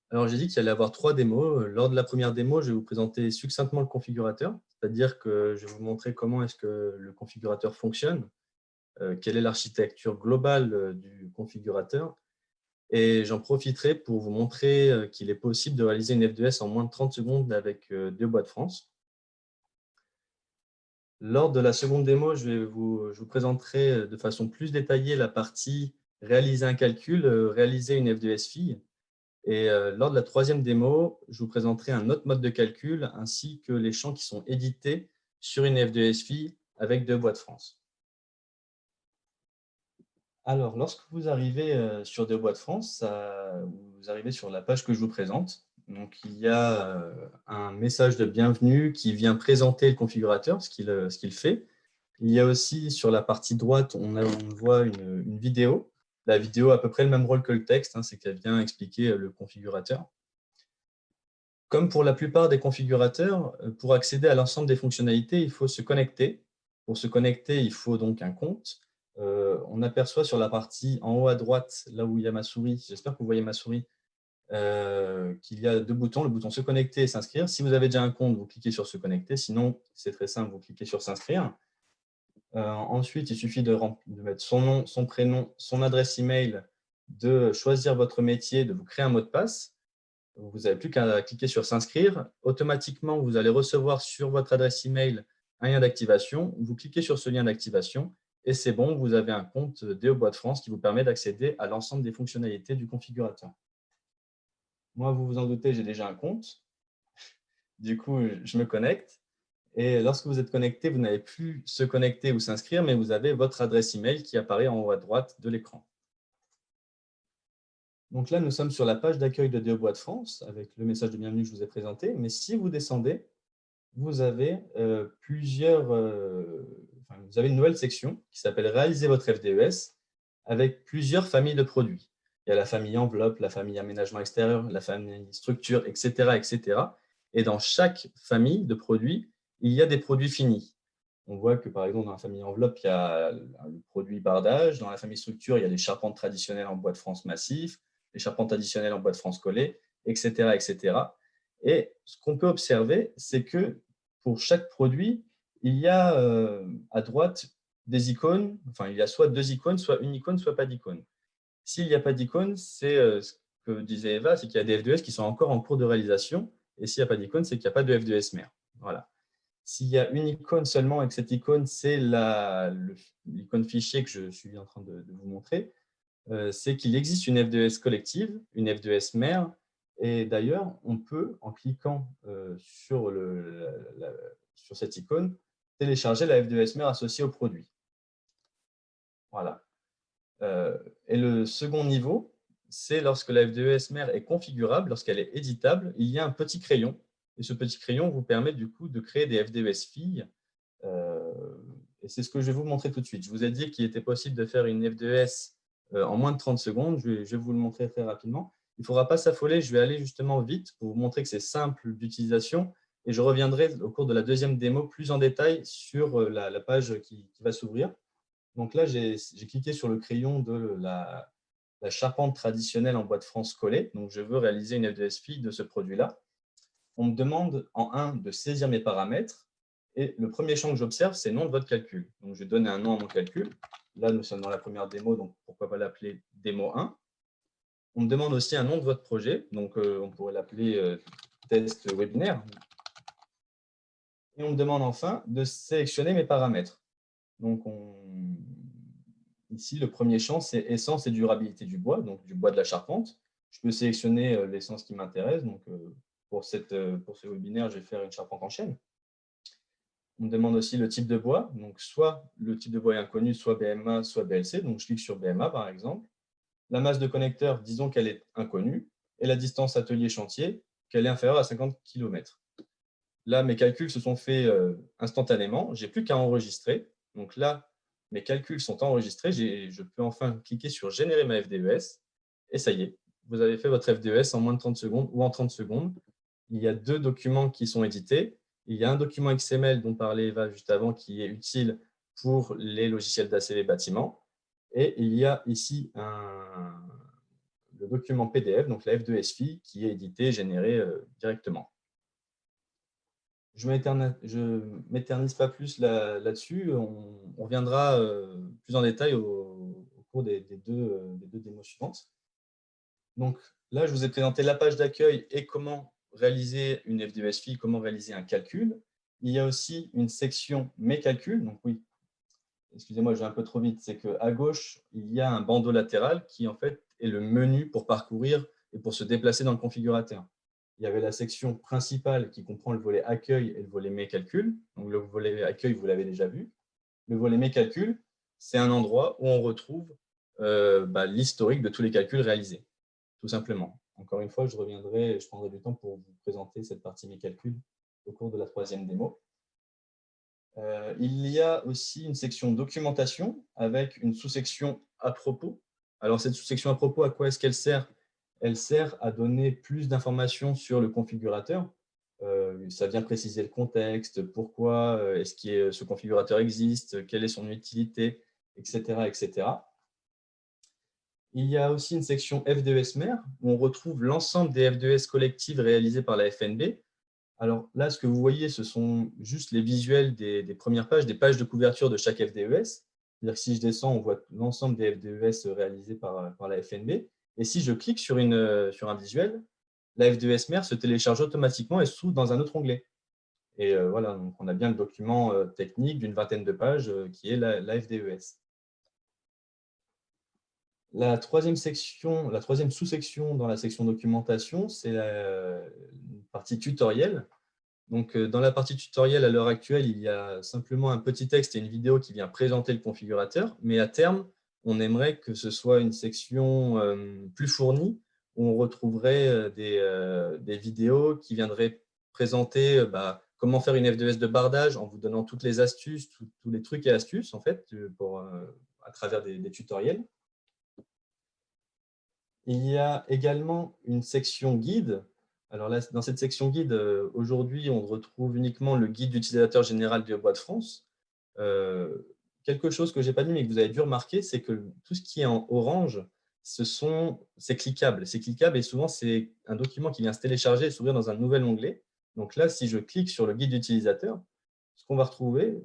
Alors, j'ai dit qu'il allait y avoir 3 démos. Lors de la première démo, je vais vous présenter succinctement le configurateur, c'est-à-dire que je vais vous montrer comment est-ce que le configurateur fonctionne, quelle est l'architecture globale du configurateur. Et j'en profiterai pour vous montrer qu'il est possible de réaliser une FDS en moins de 30 secondes avec 2 boîtes France. Lors de la seconde démo, je vous présenterai de façon plus détaillée la partie réaliser un calcul, réaliser une FDS fille. Et lors de la troisième démo, je vous présenterai un autre mode de calcul ainsi que les champs qui sont édités sur une FDS fille avec 2 boîtes France. Alors, lorsque vous arrivez sur 2 boîtes France, vous arrivez sur la page que je vous présente. Donc, il y a un message de bienvenue qui vient présenter le configurateur, ce qu'il fait. Il y a aussi sur la partie droite, on voit une vidéo. La vidéo a à peu près le même rôle que le texte, hein, c'est qu'elle vient expliquer le configurateur. Comme pour la plupart des configurateurs, pour accéder à l'ensemble des fonctionnalités, il faut se connecter. Pour se connecter, il faut donc un compte. On aperçoit sur la partie en haut à droite, là où il y a ma souris, j'espère que vous voyez ma souris, qu'il y a 2 boutons, le bouton se connecter et s'inscrire. Si vous avez déjà un compte, vous cliquez sur se connecter. Sinon, c'est très simple, vous cliquez sur s'inscrire. Ensuite, il suffit de mettre son nom, son prénom, son adresse email, de choisir votre métier, de vous créer un mot de passe. Vous n'avez plus qu'à cliquer sur s'inscrire. Automatiquement, vous allez recevoir sur votre adresse email un lien d'activation. Vous cliquez sur ce lien d'activation et c'est bon, vous avez un compte DO Boîte France qui vous permet d'accéder à l'ensemble des fonctionnalités du configurateur. Moi, vous vous en doutez, j'ai déjà un compte. Du coup, je me connecte. Et lorsque vous êtes connecté, vous n'avez plus se connecter ou s'inscrire, mais vous avez votre adresse email qui apparaît en haut à droite de l'écran. Donc là, nous sommes sur la page d'accueil de DO Boîte France avec le message de bienvenue que je vous ai présenté. Mais si vous descendez, vous avez vous avez une nouvelle section qui s'appelle Réaliser votre FDES avec plusieurs familles de produits. Il y a la famille enveloppe, la famille aménagement extérieur, la famille structure, etc., etc. Et dans chaque famille de produits, il y a des produits finis. On voit que, par exemple, dans la famille enveloppe, il y a le produit bardage. Dans la famille structure, il y a les charpentes traditionnelles en bois de France massif, les charpentes additionnelles en bois de France collé, etc., etc. Et ce qu'on peut observer, c'est que pour chaque produit, il y a à droite des icônes, enfin, il y a soit 2 icônes, soit une icône, soit pas d'icône. S'il n'y a pas d'icône, c'est ce que disait Eva, c'est qu'il y a des FDS qui sont encore en cours de réalisation. Et s'il n'y a pas d'icône, c'est qu'il n'y a pas de FDS mère. Voilà. S'il y a une icône seulement et que cette icône, c'est l'icône fichier que je suis en train de vous montrer, c'est qu'il existe une FDS collective, une FDS mère. Et d'ailleurs, on peut, en cliquant sur cette icône, télécharger la FDS mère associée au produit. Voilà. Et le second niveau, c'est lorsque la FDES mère est configurable, lorsqu'elle est éditable, il y a un petit crayon. Et ce petit crayon vous permet du coup de créer des FDES filles. Et c'est ce que je vais vous montrer tout de suite. Je vous ai dit qu'il était possible de faire une FDES en moins de 30 secondes. Je vais vous le montrer très rapidement. Il ne faudra pas s'affoler. Je vais aller justement vite pour vous montrer que c'est simple d'utilisation. Et je reviendrai au cours de la deuxième démo plus en détail sur la page qui va s'ouvrir. Donc là, j'ai cliqué sur le crayon de la charpente traditionnelle en bois de France collée. Donc, je veux réaliser une FDS fille de ce produit-là. On me demande en 1 de saisir mes paramètres. Et le premier champ que j'observe, c'est nom de votre calcul. Donc, je vais donner un nom à mon calcul. Là, nous sommes dans la première démo, donc pourquoi pas l'appeler démo 1. On me demande aussi un nom de votre projet. Donc, on pourrait l'appeler test webinaire. Et on me demande enfin de sélectionner mes paramètres. Donc, ici, le premier champ, c'est essence et durabilité du bois, donc du bois de la charpente. Je peux sélectionner l'essence qui m'intéresse. Donc, pour ce webinaire, je vais faire une charpente en chêne. On me demande aussi le type de bois. Donc, soit le type de bois est inconnu, soit BMA, soit BLC. Donc, je clique sur BMA, par exemple. La masse de connecteur, disons qu'elle est inconnue. Et la distance atelier-chantier, qu'elle est inférieure à 50 km. Là, mes calculs se sont faits instantanément. Je n'ai plus qu'à enregistrer. Donc là, mes calculs sont enregistrés. Je peux enfin cliquer sur « Générer ma FDES » et ça y est, vous avez fait votre FDES en moins de 30 secondes ou en 30 secondes. Il y a 2 documents qui sont édités. Il y a un document XML dont parlait Eva juste avant qui est utile pour les logiciels d'ACV bâtiment. Et il y a ici le document PDF, donc la F2SFI, qui est édité et généré directement. Je ne m'éternise pas plus là-dessus. On reviendra plus en détail au cours des deux démos suivantes. Donc là, je vous ai présenté la page d'accueil et comment réaliser une F2SFI, comment réaliser un calcul. Il y a aussi une section « Mes calculs ». Donc oui, excusez-moi, je vais un peu trop vite. C'est qu'à gauche, il y a un bandeau latéral qui en fait est le menu pour parcourir et pour se déplacer dans le configurateur. Il y avait la section principale qui comprend le volet accueil et le volet mes calculs. Donc le volet accueil, vous l'avez déjà vu. Le volet mes calculs, c'est un endroit où on retrouve l'historique de tous les calculs réalisés, tout simplement. Encore une fois, je reviendrai, je prendrai du temps pour vous présenter cette partie mes calculs au cours de la troisième démo. Il y a aussi une section documentation avec une sous-section à propos. Alors, cette sous-section à propos, à quoi est-ce qu'elle sert? Elle sert à donner plus d'informations sur le configurateur. Ça vient préciser le contexte, pourquoi est-ce que ce configurateur existe, quelle est son utilité, etc., etc. Il y a aussi une section F2S mère où on retrouve l'ensemble des F2S collectives réalisées par la FNB. Alors là, ce que vous voyez, ce sont juste les visuels des premières pages, des pages de couverture de chaque FDES. C'est-à-dire que si je descends, on voit l'ensemble des FDES réalisés par la FNB. Et si je clique sur un visuel, la FDES mère se télécharge automatiquement et s'ouvre dans un autre onglet. Et voilà, donc on a bien le document technique d'une vingtaine de pages qui est la FDES. La troisième sous-section dans la section documentation, c'est la partie tutoriel. Donc, dans la partie tutoriel, à l'heure actuelle, il y a simplement un petit texte et une vidéo qui vient présenter le configurateur. Mais à terme, on aimerait que ce soit une section plus fournie où on retrouverait des vidéos qui viendraient présenter comment faire une F2S de bardage en vous donnant toutes les astuces, tous les trucs et astuces en fait, à travers des tutoriels. Il y a également une section guide. Alors là, dans cette section guide, aujourd'hui, on retrouve uniquement le guide d'utilisateur général du Bois de France. Quelque chose que je n'ai pas dit, mais que vous avez dû remarquer, c'est que tout ce qui est en orange, c'est cliquable. C'est cliquable et souvent, c'est un document qui vient se télécharger et s'ouvrir dans un nouvel onglet. Donc là, si je clique sur le guide d'utilisateur, ce qu'on va retrouver,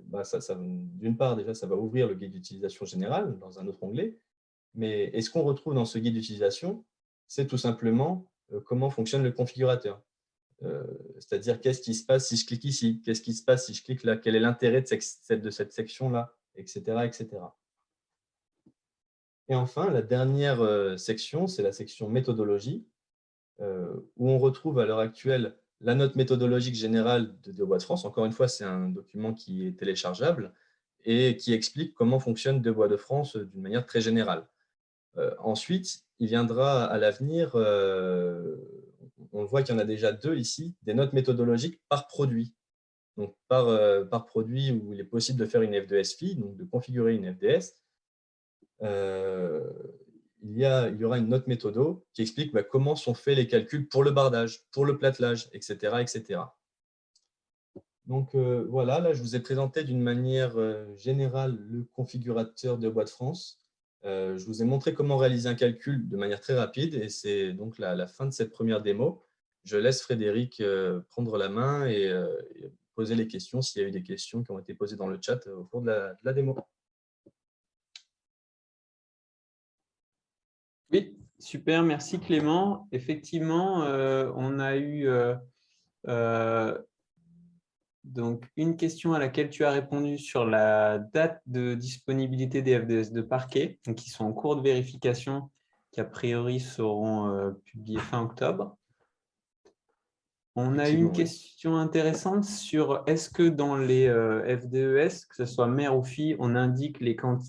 d'une part, déjà, ça va ouvrir le guide d'utilisation générale dans un autre onglet. Mais ce qu'on retrouve dans ce guide d'utilisation, c'est tout simplement comment fonctionne le configurateur. C'est-à-dire qu'est-ce qui se passe si je clique ici, qu'est-ce qui se passe si je clique là, quel est l'intérêt de cette section-là, etc., etc. Et enfin, la dernière section, c'est la section méthodologie, où on retrouve à l'heure actuelle la note méthodologique générale de Deux Bois de France. Encore une fois, c'est un document qui est téléchargeable et qui explique comment fonctionne Deux Bois de France d'une manière très générale. Ensuite, il viendra à l'avenir, on voit qu'il y en a déjà 2 ici, des notes méthodologiques par produit. Donc, par produit où il est possible de faire une F2SFI, donc de configurer une FDS. Il y aura une note méthodo qui explique comment sont faits les calculs pour le bardage, pour le platelage, etc. etc. Donc voilà, là je vous ai présenté d'une manière générale le configurateur de Bois de France. Je vous ai montré comment réaliser un calcul de manière très rapide et c'est donc la fin de cette première démo. Je laisse Frédéric prendre la main et poser les questions s'il y a eu des questions qui ont été posées dans le chat au cours de la démo. Oui, super, merci Clément. Effectivement, on a eu donc une question à laquelle tu as répondu sur la date de disponibilité des FDS de parquet, donc qui sont en cours de vérification, qui a priori seront publiés fin octobre. On a eu une question intéressante sur est-ce que dans les FDES, que ce soit mère ou fille, on indique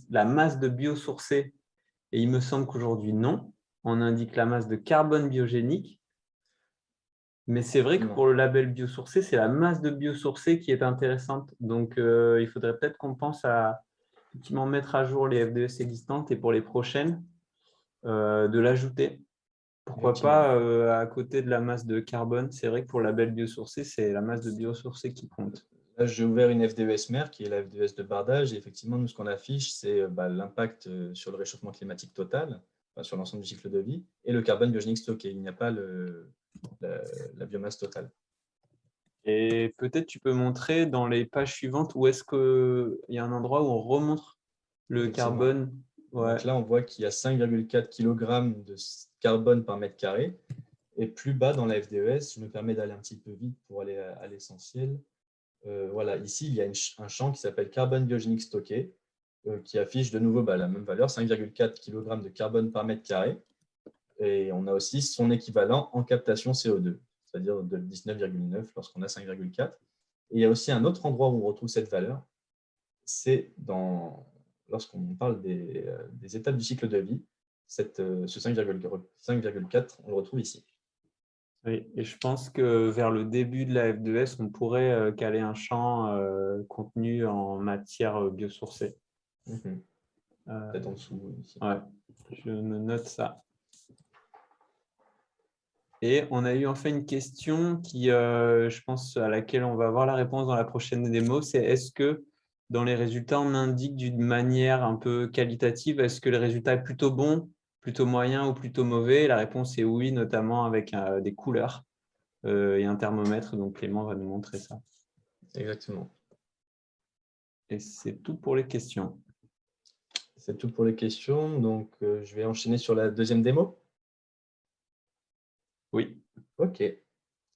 la masse de biosourcés. Et il me semble qu'aujourd'hui, non. On indique la masse de carbone biogénique. Mais c'est vrai que pour le label biosourcé, c'est la masse de biosourcés qui est intéressante. Donc, il faudrait peut-être qu'on pense à effectivement mettre à jour les FDES existantes et pour les prochaines, de l'ajouter. Pourquoi pas à côté de la masse de carbone? C'est vrai que pour le label biosourcé, c'est la masse de biosourcés qui compte. Là, j'ai ouvert une FDES mère qui est la FDES de bardage. Et effectivement, nous, ce qu'on affiche, c'est l'impact sur le réchauffement climatique total. sur l'ensemble du cycle de vie, et le carbone biogénique stocké. Il n'y a pas la biomasse totale. Et peut-être tu peux montrer dans les pages suivantes où est-ce qu'il y a un endroit où on remontre le carbone. Ouais. Donc là, on voit qu'il y a 5,4 kg de carbone par mètre carré. Et plus bas dans la FDES, je me permets d'aller un petit peu vite pour aller à l'essentiel. Voilà, ici, il y a un champ qui s'appelle carbone biogénique stocké, qui affiche de nouveau la même valeur, 5,4 kg de carbone par mètre carré. Et on a aussi son équivalent en captation CO2, c'est-à-dire de 19,9 lorsqu'on a 5,4. Et il y a aussi un autre endroit où on retrouve cette valeur, c'est lorsqu'on parle des étapes du cycle de vie, ce 5,4, on le retrouve ici. Oui, et je pense que vers le début de la F2S, on pourrait caler un champ contenu en matière biosourcée. Peut-être en dessous ici. Ouais, je me note ça. Et on a eu enfin une question qui, je pense, à laquelle on va avoir la réponse dans la prochaine démo, c'est est-ce que dans les résultats, on indique d'une manière un peu qualitative, est-ce que le résultat est plutôt bon, plutôt moyen ou plutôt mauvais? La réponse est oui, notamment avec des couleurs et un thermomètre. Donc, Clément va nous montrer ça. Exactement. Et c'est tout pour les questions. C'est tout pour les questions. Donc, je vais enchaîner sur la deuxième démo. Oui. OK.